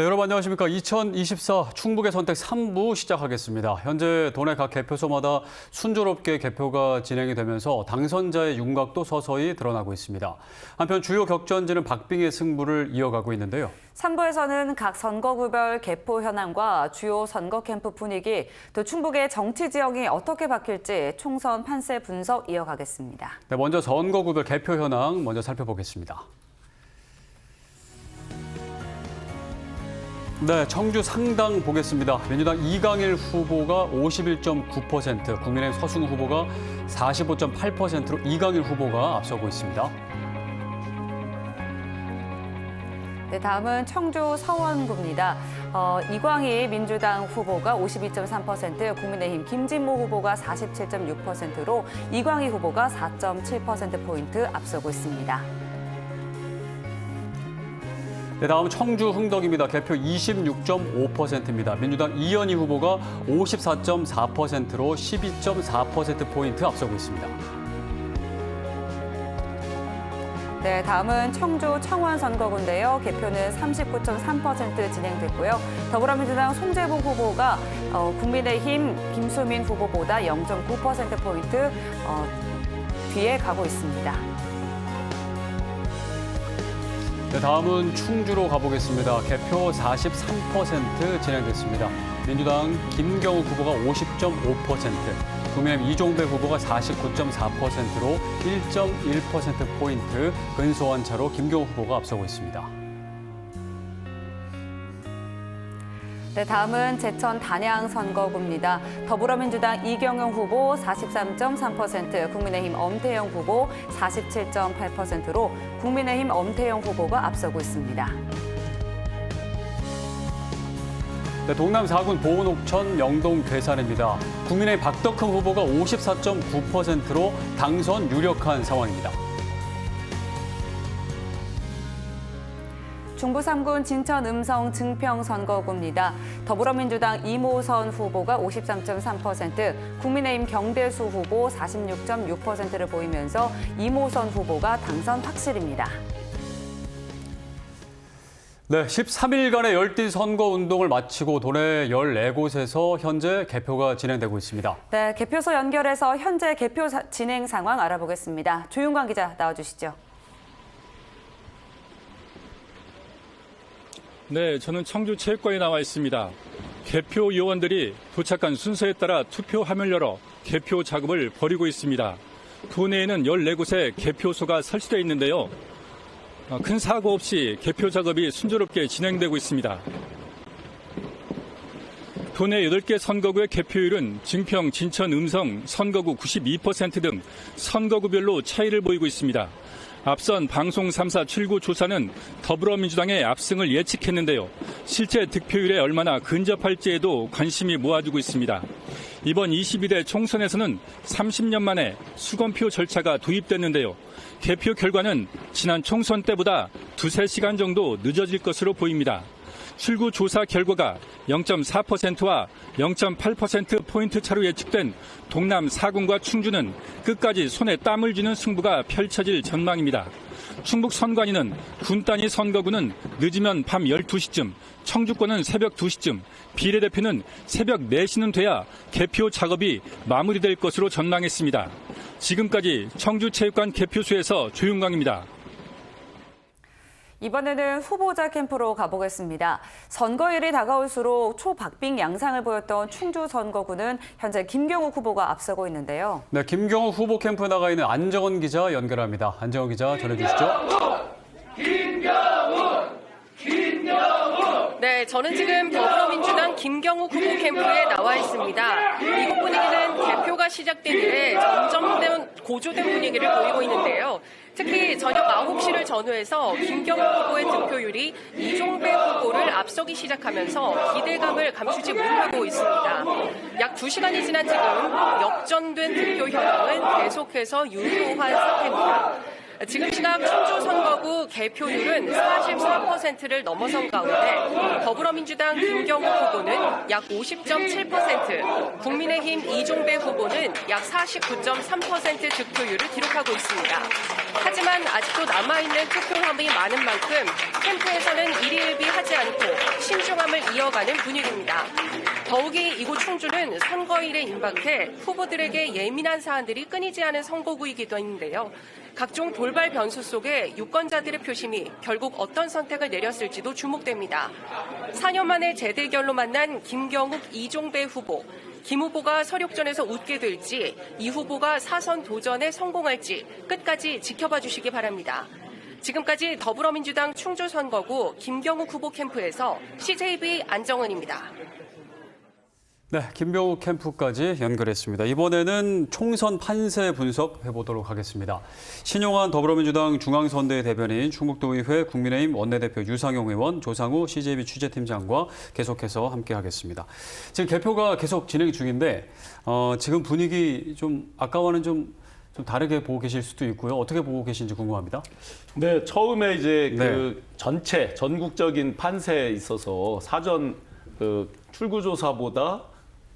네, 여러분 안녕하십니까. 2024 충북의 선택 3부 시작하겠습니다. 현재 도내 각 개표소마다 순조롭게 개표가 진행이 되면서 당선자의 윤곽도 서서히 드러나고 있습니다. 한편 주요 격전지는 박빙의 승부를 이어가고 있는데요. 3부에서는 각 선거구별 개표 현황과 주요 선거 캠프 분위기, 또 충북의 정치 지형이 어떻게 바뀔지 총선 판세 분석 이어가겠습니다. 네, 먼저 선거구별 개표 현황 먼저 살펴보겠습니다. 네, 청주 상당 보겠습니다. 민주당 이강일 후보가 51.9%, 국민의힘 서승우 후보가 45.8%로 이강일 후보가 앞서고 있습니다. 네, 다음은 청주 서원구입니다. 이광희 민주당 후보가 52.3%, 국민의힘 김진모 후보가 47.6%로 이광희 후보가 4.7%포인트 앞서고 있습니다. 네, 다음 청주 흥덕입니다. 개표 26.5%입니다. 민주당 이현희 후보가 54.4%로 12.4%포인트 앞서고 있습니다. 네, 다음은 청주 청원 선거구인데요. 개표는 39.3% 진행됐고요. 더불어민주당 손재봉 후보가 국민의힘 김수민 후보보다 0.9%포인트 뒤에 가고 있습니다. 네, 다음은 충주로 가보겠습니다. 개표 43% 진행됐습니다. 민주당 김경욱 후보가 50.5%, 국민의힘 이종배 후보가 49.4%로 1.1%포인트 근소한 차로 김경욱 후보가 앞서고 있습니다. 네, 다음은 제천 단양 선거구입니다. 더불어민주당 이경영 후보 43.3%, 국민의힘 엄태영 후보 47.8%로 국민의힘 엄태영 후보가 앞서고 있습니다. 네, 동남 4군 보은옥천 영동 괴산입니다. 국민의힘 박덕흠 후보가 54.9%로 당선 유력한 상황입니다. 중부 3군 진천 음성 증평 선거구입니다. 더불어민주당 이모선 후보가 53.3%, 국민의힘 경대수 후보 46.6%를 보이면서 이모선 후보가 당선 확실입니다. 네, 13일간의 열띤 선거운동을 마치고 도내 14곳에서 현재 개표가 진행되고 있습니다. 네, 개표소 연결해서 현재 개표 진행 상황 알아보겠습니다. 조윤광 기자 나와주시죠. 네, 저는 청주체육관에 나와 있습니다. 개표 요원들이 도착한 순서에 따라 투표함을 열어 개표 작업을 벌이고 있습니다. 도내에는 14곳에 개표소가 설치되어 있는데요. 큰 사고 없이 개표 작업이 순조롭게 진행되고 있습니다. 도내 8개 선거구의 개표율은 증평, 진천, 음성, 선거구 92% 등 선거구별로 차이를 보이고 있습니다. 앞선 방송 3사 출구 조사는 더불어민주당의 압승을 예측했는데요. 실제 득표율에 얼마나 근접할지에도 관심이 모아지고 있습니다. 이번 22대 총선에서는 30년 만에 수검표 절차가 도입됐는데요. 개표 결과는 지난 총선 때보다 2-3시간 정도 늦어질 것으로 보입니다. 출구 조사 결과가 0.4%와 0.8%포인트 차로 예측된 동남 4군과 충주는 끝까지 손에 땀을 쥐는 승부가 펼쳐질 전망입니다. 충북 선관위는 군 단위 선거구는 늦으면 밤 12시쯤, 청주권은 새벽 2시쯤, 비례대표는 새벽 4시는 돼야 개표 작업이 마무리될 것으로 전망했습니다. 지금까지 청주체육관 개표소에서 조윤광입니다. 이번에는 후보자 캠프로 가보겠습니다. 선거일이 다가올수록 초박빙 양상을 보였던 충주 선거구는 현재 김경욱 후보가 앞서고 있는데요. 네, 김경욱 후보 캠프에 나가 있는 안정원 기자 연결합니다. 안정원 기자 전해주시죠. 네, 저는 지금 더불어민주당 김경욱 후보 캠프에 나와 있습니다. 이곳 분위기는 개표가 시작된 이래 점점 고조된 분위기를 보이고 있는데요. 특히 저녁 9시를 전후해서 김경욱 후보의 득표율이 이종배 후보를 앞서기 시작하면서 기대감을 감추지 못하고 있습니다. 약 2시간이 지난 지금 역전된 득표 현황은 계속해서 유효한 상태입니다. 지금 시각 충주 선거구 개표율은 44%를 넘어선 가운데 더불어민주당 김경호 후보는 약 50.7%, 국민의힘 이종배 후보는 약 49.3% 득표율을 기록하고 있습니다. 하지만 아직도 남아있는 투표함이 많은 만큼 캠프에서는 일희일비하지 않고 신중함을 이어가는 분위기입니다. 더욱이 이곳 충주는 선거일에 임박해 후보들에게 예민한 사안들이 끊이지 않은 선거구이기도 했는데요. 각종 돌발 변수 속에 유권자들의 표심이 결국 어떤 선택을 내렸을지도 주목됩니다. 4년 만에 재대결로 만난 김경욱, 이종배 후보. 김 후보가 서력전에서 웃게 될지, 이 후보가 사선 도전에 성공할지 끝까지 지켜봐 주시기 바랍니다. 지금까지 더불어민주당 충주 선거구 김경욱 후보 캠프에서 CJB 안정은입니다. 네, 김병욱 캠프까지 연결했습니다. 이번에는 총선 판세 분석해 보도록 하겠습니다. 신용환 더불어민주당 중앙선대위 대변인, 충북도의회 국민의힘 원내대표 유상용 의원, 조상우 CJB 취재팀장과 계속해서 함께하겠습니다. 지금 개표가 계속 진행 중인데 지금 분위기 좀 아까와는 좀 다르게 보고 계실 수도 있고요. 어떻게 보고 계신지 궁금합니다. 네, 처음에 이제 그 전체 전국적인 판세에 있어서 사전 출구조사보다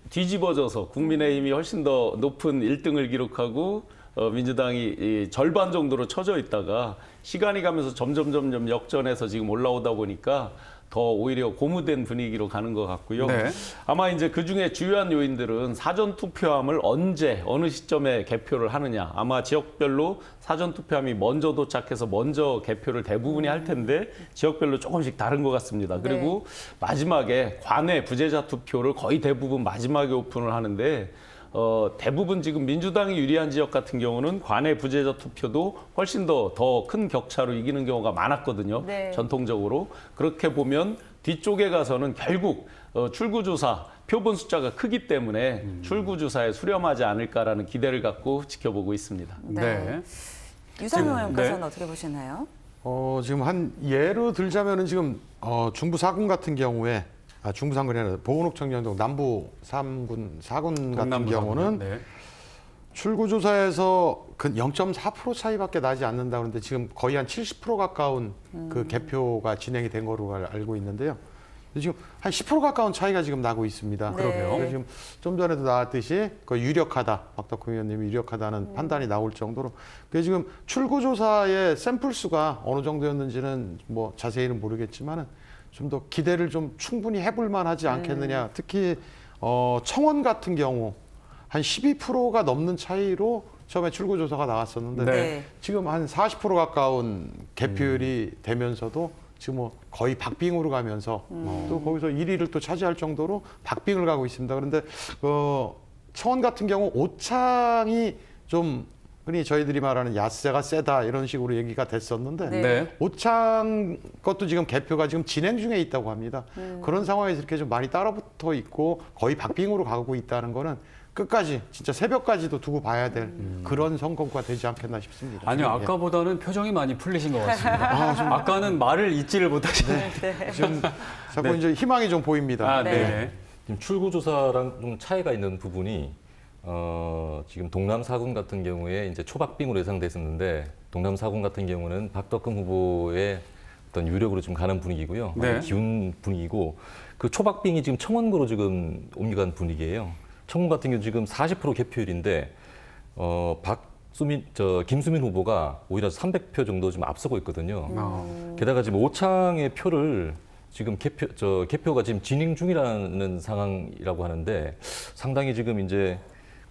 뒤집어져서 국민의힘이 훨씬 더 높은 1등을 기록하고 민주당이 절반 정도로 처져 있다가 시간이 가면서 점점 역전해서 지금 올라오다 보니까 더 오히려 고무된 분위기로 가는 것 같고요. 네. 아마 이제 그중에 주요한 요인들은 사전 투표함을 언제 어느 시점에 개표를 하느냐. 아마 지역별로 사전 투표함이 먼저 도착해서 먼저 개표를 대부분이 할 텐데 지역별로 조금씩 다른 것 같습니다. 그리고 마지막에 관내 부재자 투표를 거의 대부분 마지막에 오픈을 하는데 대부분 지금 민주당이 유리한 지역 같은 경우는 관내 부재자 투표도 훨씬 더 큰 격차로 이기는 경우가 많았거든요. 네. 전통적으로. 그렇게 보면 뒤쪽에 가서는 결국 출구조사 표본 숫자가 크기 때문에 출구조사에 수렴하지 않을까라는 기대를 갖고 지켜보고 있습니다. 네. 유상용 의원께서는 네. 어떻게 보시나요? 지금 한 예로 들자면은 지금 중부 4군 같은 경우에 중부 3군이 아니라 보은옥청정동 남부 3군 4군 같은 경우는 네. 출구조사에서 그 0.4% 차이밖에 나지 않는다 그러는데 지금 거의 한 70% 가까운 그 개표가 진행이 된 거로 알고 있는데요. 지금 한 10% 가까운 차이가 지금 나고 있습니다. 네. 그래서 지금 좀 전에도 나왔듯이 그 유력하다, 박덕흠 의원님이 유력하다는 판단이 나올 정도로. 그 지금 출구조사의 샘플 수가 어느 정도였는지는 뭐 자세히는 모르겠지만은 좀 더 기대를 좀 충분히 해볼 만하지 않겠느냐. 특히 청원 같은 경우 한 12%가 넘는 차이로 처음에 출구조사가 나왔었는데 네. 지금 한 40% 가까운 개표율이 되면서도 지금 뭐 거의 박빙으로 가면서 또 거기서 1위를 또 차지할 정도로 박빙을 가고 있습니다. 그런데 청원 같은 경우 오창이 좀 흔히 저희들이 말하는 야세가 세다 이런 식으로 얘기가 됐었는데 네. 오창 것도 지금 개표가 지금 진행 중에 있다고 합니다. 그런 상황에서 이렇게 좀 많이 따라붙어 있고 거의 박빙으로 가고 있다는 거는 끝까지 진짜 새벽까지도 두고 봐야 될 그런 선거가 되지 않겠나 싶습니다. 아니요, 아까보다는 표정이 많이 풀리신 것 같습니다. 아까는 말을 잊지를 못하시네. 지금 자꾸 이제 희망이 좀 보입니다. 아, 네. 지금 출구조사랑 좀 차이가 있는 부분이 지금 동남 4군 같은 경우에 이제 초박빙으로 예상됐었는데 동남 4군 같은 경우는 박덕흠 후보의 어떤 유력으로 지금 가는 분위기고요. 네. 기운 분위기고 그 초박빙이 지금 청원구로 지금 옮겨간 분위기예요. 청원 같은 경우 지금 40% 개표율인데 김수민 후보가 오히려 300표 정도 좀 앞서고 있거든요. 게다가 지금 오창의 표를 지금 개표가 지금 진행 중이라는 상황이라고 하는데 상당히 지금 이제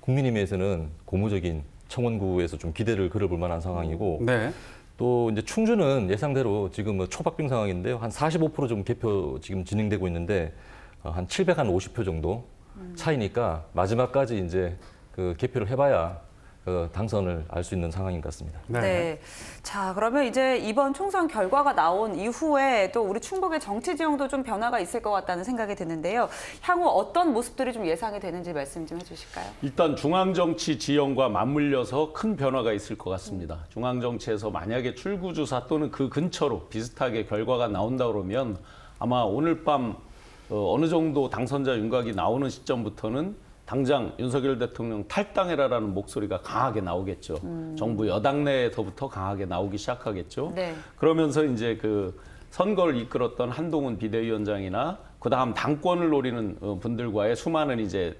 국민의힘에서는 고무적인 청원구에서 좀 기대를 걸어볼 만한 상황이고 네. 또 이제 충주는 예상대로 지금 뭐 초박빙 상황인데요. 한 45% 좀 개표 지금 진행되고 있는데 한 750표 정도 차이니까 마지막까지 이제 그 개표를 해봐야 당선을 알 수 있는 상황인 것 같습니다. 네. 자, 그러면 이제 이번 총선 결과가 나온 이후에 또 우리 충북의 정치 지형도 좀 변화가 있을 것 같다는 생각이 드는데요. 향후 어떤 모습들이 좀 예상이 되는지 말씀 좀 해주실까요? 일단 중앙정치 지형과 맞물려서 큰 변화가 있을 것 같습니다. 중앙정치에서 만약에 출구조사 또는 그 근처로 비슷하게 결과가 나온다 그러면 아마 오늘 밤 어느 정도 당선자 윤곽이 나오는 시점부터는 당장 윤석열 대통령 탈당해라라는 목소리가 강하게 나오겠죠. 정부 여당 내에서부터 강하게 나오기 시작하겠죠. 네. 그러면서 이제 그 선거를 이끌었던 한동훈 비대위원장이나 그다음 당권을 노리는 분들과의 수많은 이제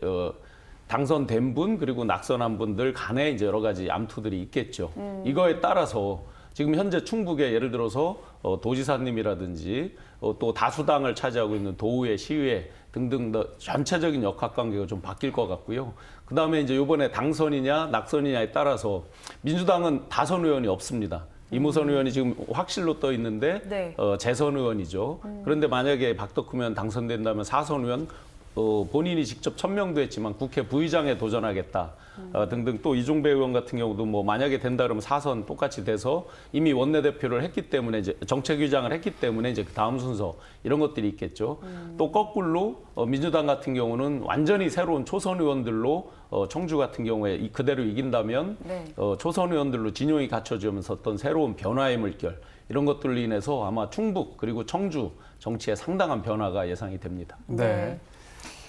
당선된 분 그리고 낙선한 분들 간에 이제 여러 가지 암투들이 있겠죠. 이거에 따라서 지금 현재 충북에 예를 들어서 도지사님이라든지 또 다수당을 차지하고 있는 도의회, 시의회 등등 전체적인 역학관계가 좀 바뀔 것 같고요. 그다음에 이제 이번에 당선이냐 낙선이냐에 따라서 민주당은 다선 의원이 없습니다. 이무선 의원이 지금 확실로 떠 있는데 네. 재선 의원이죠. 그런데 만약에 박덕흠 의원 당선된다면 사선 의원 본인이 직접 천명도 했지만 국회 부의장에 도전하겠다 등등 또 이종배 의원 같은 경우도 뭐 만약에 된다 그러면 사선 똑같이 돼서 이미 원내대표를 했기 때문에 이제 정책위장을 했기 때문에 이제 그 다음 순서 이런 것들이 있겠죠. 또 거꾸로 민주당 같은 경우는 완전히 새로운 초선 의원들로 청주 같은 경우에 그대로 이긴다면 네. 초선 의원들로 진용이 갖춰지면서 어떤 새로운 변화의 물결 이런 것들로 인해서 아마 충북 그리고 청주 정치에 상당한 변화가 예상이 됩니다. 네.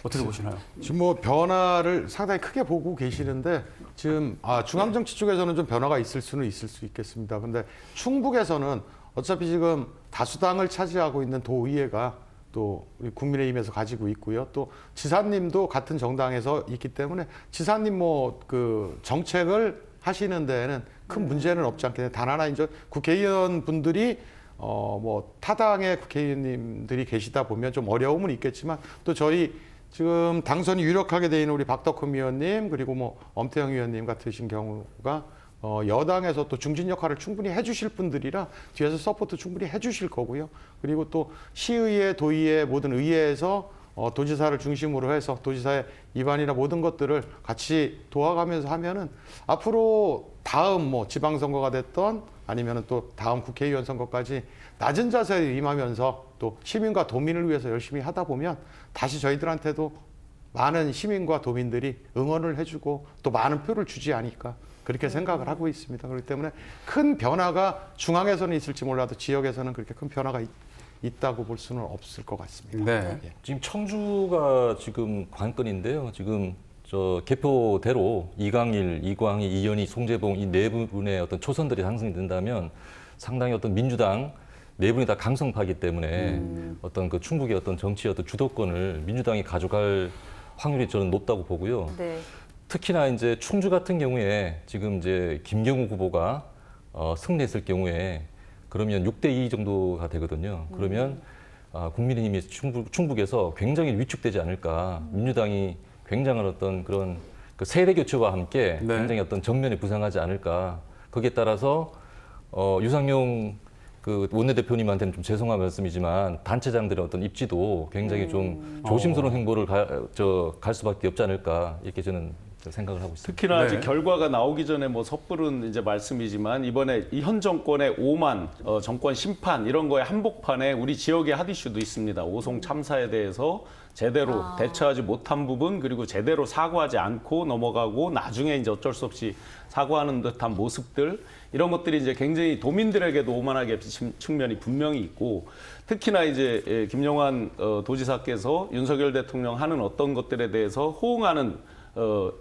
어떻게 보시나요? 지금 뭐 변화를 상당히 크게 보고 계시는데 지금 중앙정치 쪽에서는 좀 변화가 있을 수는 있을 수 있겠습니다. 근데 충북에서는 어차피 지금 다수당을 차지하고 있는 도의회가 또 우리 국민의힘에서 가지고 있고요. 또 지사님도 같은 정당에서 있기 때문에 지사님 뭐 그 정책을 하시는 데에는 큰 문제는 없지 않겠네요. 단 하나 이제 국회의원 분들이 뭐 타당의 국회의원님들이 계시다 보면 좀 어려움은 있겠지만 또 저희 지금 당선이 유력하게 돼 있는 우리 박덕흠 의원님 그리고 뭐 엄태영 의원님 같으신 경우가 여당에서 또 중진 역할을 충분히 해주실 분들이라 뒤에서 서포트 충분히 해주실 거고요. 그리고 또 시의회, 도의회 모든 의회에서 도지사를 중심으로 해서 도지사의 입안이나 모든 것들을 같이 도와가면서 하면은 앞으로 다음 뭐 지방선거가 됐던 아니면은 또 다음 국회의원 선거까지 낮은 자세에 임하면서 또 시민과 도민을 위해서 열심히 하다 보면 다시 저희들한테도 많은 시민과 도민들이 응원을 해주고 또 많은 표를 주지 않을까 그렇게 생각을 하고 있습니다. 그렇기 때문에 큰 변화가 중앙에서는 있을지 몰라도 지역에서는 그렇게 큰 변화가 있다고 볼 수는 없을 것 같습니다. 네. 예. 지금 청주가 지금 관건인데요. 지금 저 개표대로 이강일, 이광희, 이현희, 송재봉 이 네 분의 어떤 초선들이 당선이 된다면 상당히 어떤 민주당 네 분이 다 강성파이기 때문에 어떤 그 충북의 어떤 정치의 어떤 주도권을 민주당이 가져갈 확률이 저는 높다고 보고요. 네. 특히나 이제 충주 같은 경우에 지금 이제 김경우 후보가 승리했을 경우에 그러면 6대2 정도가 되거든요. 그러면 국민의힘이 충북에서 굉장히 위축되지 않을까. 민주당이 굉장한 어떤 그런 그 세대 교체와 함께 네. 굉장히 어떤 정면에 부상하지 않을까. 거기에 따라서 유상용 그 원내대표님한테는 좀 죄송한 말씀이지만 단체장들의 어떤 입지도 굉장히 좀 조심스러운 행보를 갈 수밖에 없지 않을까 이렇게 저는 생각을 하고 있습니다. 특히나 네. 아직 결과가 나오기 전에 뭐 섣부른 이제 말씀이지만 이번에 이 현 정권의 오만 정권 심판 이런 거에 한복판에 우리 지역의 핫 이슈도 있습니다. 오송 참사에 대해서 제대로 대처하지 못한 부분 그리고 제대로 사과하지 않고 넘어가고 나중에 이제 어쩔 수 없이 사과하는 듯한 모습들 이런 것들이 이제 굉장히 도민들에게도 오만하게 비친 측면이 분명히 있고 특히나 이제 김영환 도지사께서 윤석열 대통령 하는 어떤 것들에 대해서 호응하는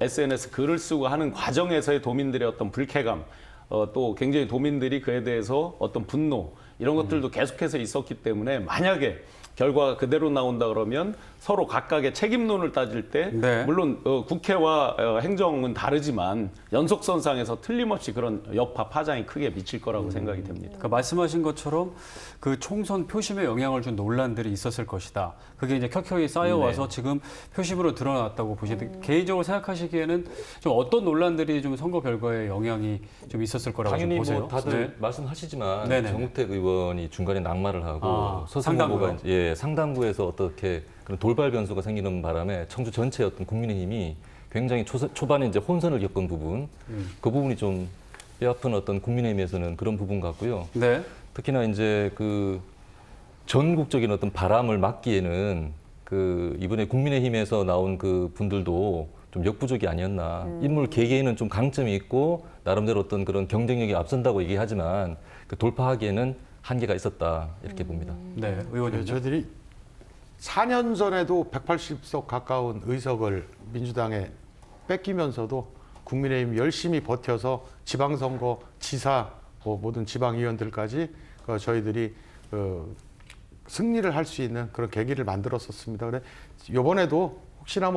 SNS 글을 쓰고 하는 과정에서의 도민들의 어떤 불쾌감, 또 굉장히 도민들이 그에 대해서 어떤 분노 이런 것들도 계속해서 있었기 때문에 만약에 결과가 그대로 나온다 그러면 서로 각각의 책임론을 따질 때 네. 물론 국회와 행정은 다르지만 연속선상에서 틀림없이 그런 여파 파장이 크게 미칠 거라고 생각이 됩니다. 그러니까 말씀하신 것처럼 그 총선 표심에 영향을 준 논란들이 있었을 것이다. 그게 이제 켜켜이 쌓여와서 지금 표심으로 드러났다고 보시는데 개인적으로 생각하시기에는 좀 어떤 논란들이 좀 선거 결과에 영향이 좀 있었을 거라고 좀 당연히 보세요? 뭐 다들 네. 말씀하시지만 네네. 정우택 의원이 중간에 낙마를 하고 서승 상당구요? 후보가 상당구에서 어떻게 그런 돌발 변수가 생기는 바람에 청주 전체 어떤 국민의힘이 굉장히 초반에 이제 혼선을 겪은 부분, 그 부분이 좀 뼈아픈 어떤 국민의힘에서는 그런 부분 같고요. 네. 특히나 이제 그 전국적인 어떤 바람을 막기에는 그 이번에 국민의힘에서 나온 그 분들도 좀 역부족이 아니었나. 인물 개개인은 좀 강점이 있고 나름대로 어떤 그런 경쟁력이 앞선다고 얘기하지만 그 돌파하기에는 한계가 있었다 이렇게 봅니다. 네. 의원님. 저희들이 4년 전에도 180석 가까운 의석을 민주당에 뺏기면서도 국민의힘 열심히 버텨서 지방선거, 지사, 모든 지방의원들까지 저희들이 승리를 할 수 있는 그런 계기를 만들었었습니다. 그래 이번에도 혹시나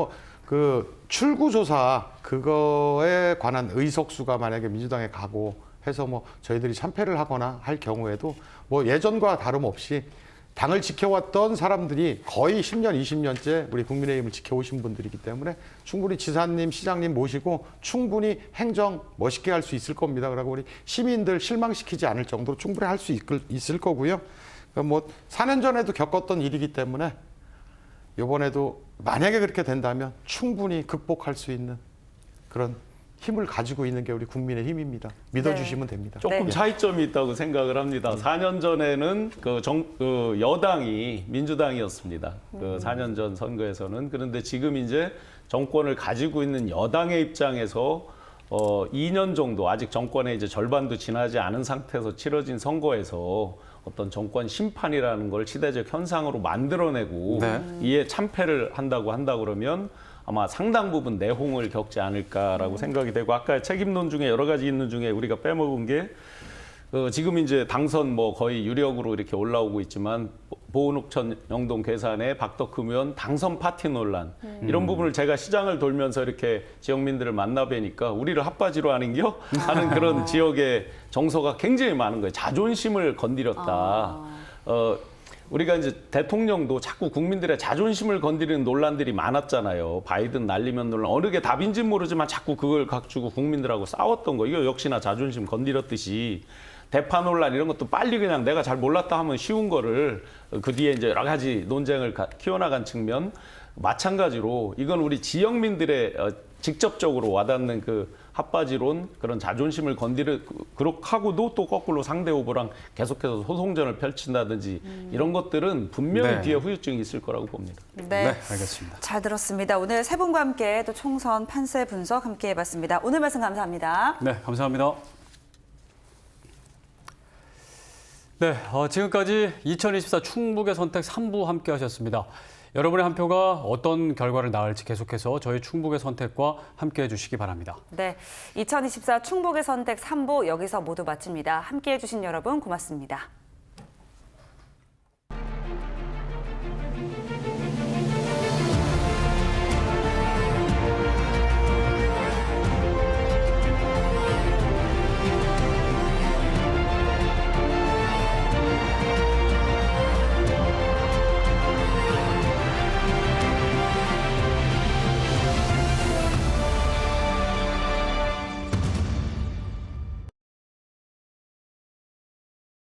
그 출구조사 그거에 관한 의석수가 만약에 민주당에 가고 해서 저희들이 참패를 하거나 할 경우에도 예전과 다름없이 당을 지켜왔던 사람들이 거의 10년, 20년째 우리 국민의힘을 지켜오신 분들이기 때문에 충분히 지사님, 시장님 모시고 충분히 행정 멋있게 할 수 있을 겁니다. 그리고 우리 시민들 실망시키지 않을 정도로 충분히 할 수 있을 거고요. 그러니까 4년 전에도 겪었던 일이기 때문에 이번에도 만약에 그렇게 된다면 충분히 극복할 수 있는 그런 힘을 가지고 있는 게 우리 국민의 힘입니다. 믿어주시면 됩니다. 조금 네. 차이점이 있다고 생각을 합니다. 4년 전에는 그 여당이 민주당이었습니다. 그 4년 전 선거에서는. 그런데 지금 이제 정권을 가지고 있는 여당의 입장에서 2년 정도 아직 정권의 이제 절반도 지나지 않은 상태에서 치러진 선거에서 어떤 정권 심판이라는 걸 시대적 현상으로 만들어내고 네. 이에 참패를 한다 그러면 아마 상당 부분 내홍을 겪지 않을까라고 생각이 되고 아까 책임론 중에 여러 가지 있는 중에 우리가 빼먹은 게 지금 이제 당선 거의 유력으로 이렇게 올라오고 있지만 보은옥천 영동 괴산의 박덕흠 의원 당선 파티 논란 이런 부분을 제가 시장을 돌면서 이렇게 지역민들을 만나 뵈니까 우리를 핫바지로 하는겨 하는 그런 지역의 정서가 굉장히 많은 거예요. 자존심을 건드렸다. 우리가 이제 대통령도 자꾸 국민들의 자존심을 건드리는 논란들이 많았잖아요. 바이든 날리면 논란. 어느 게 답인지 모르지만 자꾸 그걸 갖추고 국민들하고 싸웠던 거. 이거 역시나 자존심 건드렸듯이 대파 논란 이런 것도 빨리 그냥 내가 잘 몰랐다 하면 쉬운 거를 그 뒤에 이제 여러 가지 논쟁을 키워나간 측면 마찬가지로 이건 우리 지역민들의 직접적으로 와닿는 그 핫바지론 그런 자존심을 그렇게 하고도 또 거꾸로 상대 후보랑 계속해서 소송전을 펼친다든지 이런 것들은 분명히 네. 뒤에 후유증이 있을 거라고 봅니다. 네. 알겠습니다. 잘 들었습니다. 오늘 세 분과 함께 또 총선 판세 분석 함께 해봤습니다. 오늘 말씀 감사합니다. 네, 감사합니다. 네, 지금까지 2024 충북의 선택 3부 함께 하셨습니다. 여러분의 한 표가 어떤 결과를 낳을지 계속해서 저희 충북의 선택과 함께 해주시기 바랍니다. 네, 2024 충북의 선택 3부 여기서 모두 마칩니다. 함께 해주신 여러분 고맙습니다.